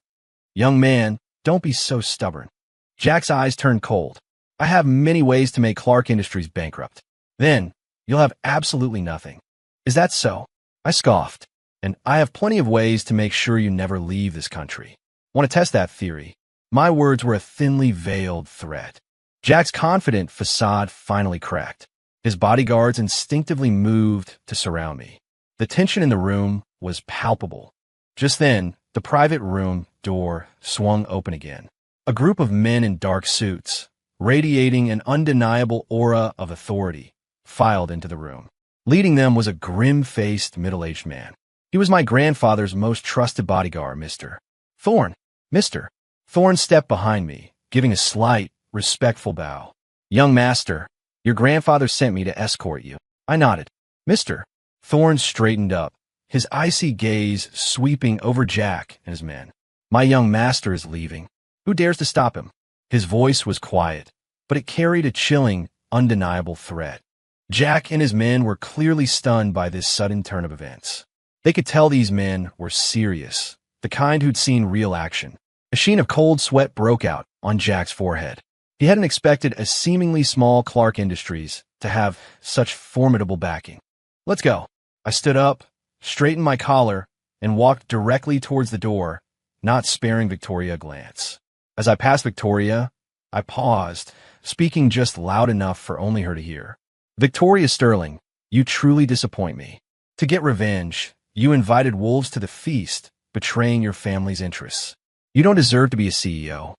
"Young man, don't be so stubborn." Jack's eyes turned cold. "I have many ways to make Clark Industries bankrupt. Then, you'll have absolutely nothing." "Is that so?" I scoffed. "And I have plenty of ways to make sure you never leave this country. Want to test that theory?" My words were a thinly veiled threat. Jack's confident facade finally cracked. His bodyguards instinctively moved to surround me. The tension in the room was palpable. Just then, the private room door swung open again. A group of men in dark suits, radiating an undeniable aura of authority, filed into the room. Leading them was a grim-faced, middle-aged man. He was my grandfather's most trusted bodyguard, Mr. Thorne. Mr. Thorne stepped behind me, giving a slight, respectful bow. "Young master, your grandfather sent me to escort you." I nodded. Mr. Thorne straightened up, his icy gaze sweeping over Jack and his men. "My young master is leaving. Who dares to stop him?" His voice was quiet, but it carried a chilling, undeniable threat. Jack and his men were clearly stunned by this sudden turn of events. They could tell these men were serious, the kind who'd seen real action. A sheen of cold sweat broke out on Jack's forehead. He hadn't expected a seemingly small Clark Industries to have such formidable backing. "Let's go." I stood up, straightened my collar, and walked directly towards the door, not sparing Victoria a glance. As I passed Victoria, I paused, speaking just loud enough for only her to hear. "Victoria Sterling, you truly disappoint me. To get revenge, you invited wolves to the feast, betraying your family's interests. You don't deserve to be a CEO."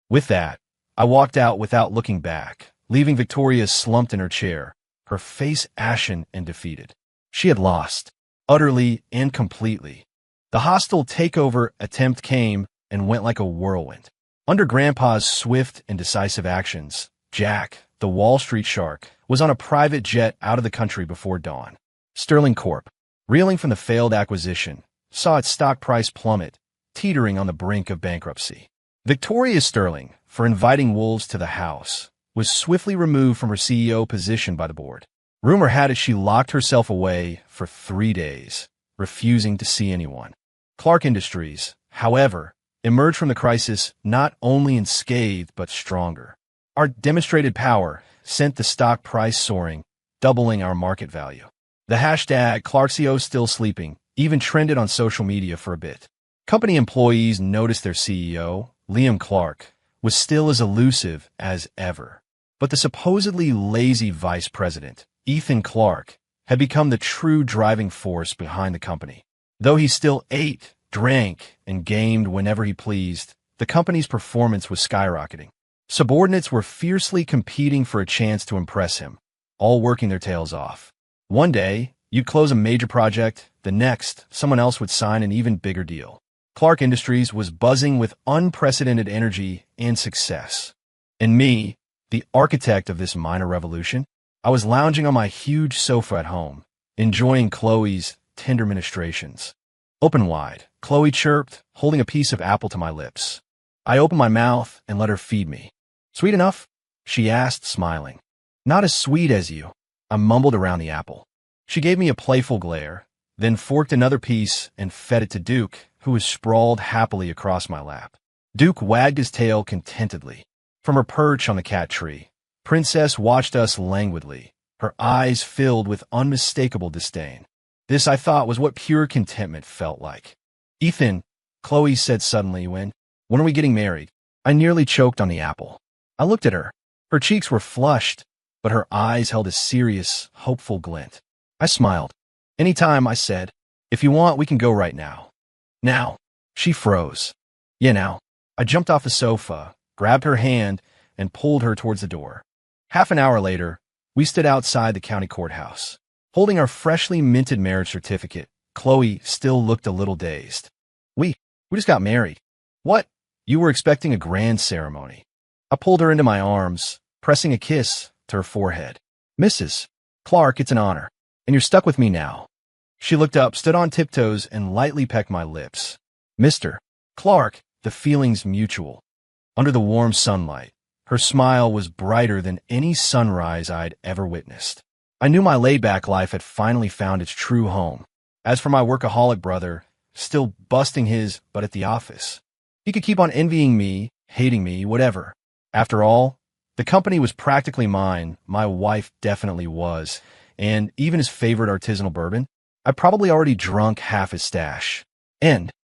With that, I walked out without looking back, leaving Victoria slumped in her chair, her face ashen and defeated. She had lost, utterly and completely. The hostile takeover attempt came and went like a whirlwind. Under Grandpa's swift and decisive actions, Jack, the Wall Street shark, was on a private jet out of the country before dawn. Sterling Corp., reeling from the failed acquisition, saw its stock price plummet, teetering on the brink of bankruptcy. Victoria Sterling, for inviting wolves to the house, was swiftly removed from her CEO position by the board. Rumor had it she locked herself away for 3 days, refusing to see anyone. Clark Industries, however, emerged from the crisis not only unscathed but stronger. Our demonstrated power sent the stock price soaring, doubling our market value. The hashtag ClarkCEO still sleeping even trended on social media for a bit. Company employees noticed their CEO, Liam Clark, was still as elusive as ever. But the supposedly lazy vice president, Ethan Clark, had become the true driving force behind the company. Though he still ate, drank, and gamed whenever he pleased, the company's performance was skyrocketing. Subordinates were fiercely competing for a chance to impress him, all working their tails off. One day, you'd close a major project, the next, someone else would sign an even bigger deal. Clark Industries was buzzing with unprecedented energy and success. And me, the architect of this minor revolution, I was lounging on my huge sofa at home, enjoying Chloe's tender ministrations. Open wide, Chloe chirped, holding a piece of apple to my lips. I opened my mouth and let her feed me. Sweet enough? She asked, smiling. Not as sweet as you. I mumbled around the apple. She gave me a playful glare, then forked another piece and fed it to Duke, who was sprawled happily across my lap. Duke wagged his tail contentedly. From her perch on the cat tree, Princess watched us languidly, her eyes filled with unmistakable disdain. This, I thought, was what pure contentment felt like. Ethan, Chloe said suddenly, when are we getting married? I nearly choked on the apple. I looked at her. Her cheeks were flushed, but her eyes held a serious, hopeful glint. I smiled. Anytime, I said. If you want, we can go right now. Now. She froze. Yeah, now. I jumped off the sofa, grabbed her hand, and pulled her towards the door. Half an hour later, we stood outside the county courthouse. Holding our freshly minted marriage certificate, Chloe still looked a little dazed. We just got married. What? You were expecting a grand ceremony. I pulled her into my arms, pressing a kiss to her forehead. Mrs. Clark, it's an honor. And you're stuck with me now. She looked up, stood on tiptoes, and lightly pecked my lips. Mr. Clark, the feeling's mutual. Under the warm sunlight, her smile was brighter than any sunrise I'd ever witnessed. I knew my laid-back life had finally found its true home. As for my workaholic brother, still busting his butt at the office, he could keep on envying me, hating me, whatever. After all, the company was practically mine, my wife definitely was, and even his favorite artisanal bourbon, I probably already drunk half his stash. End.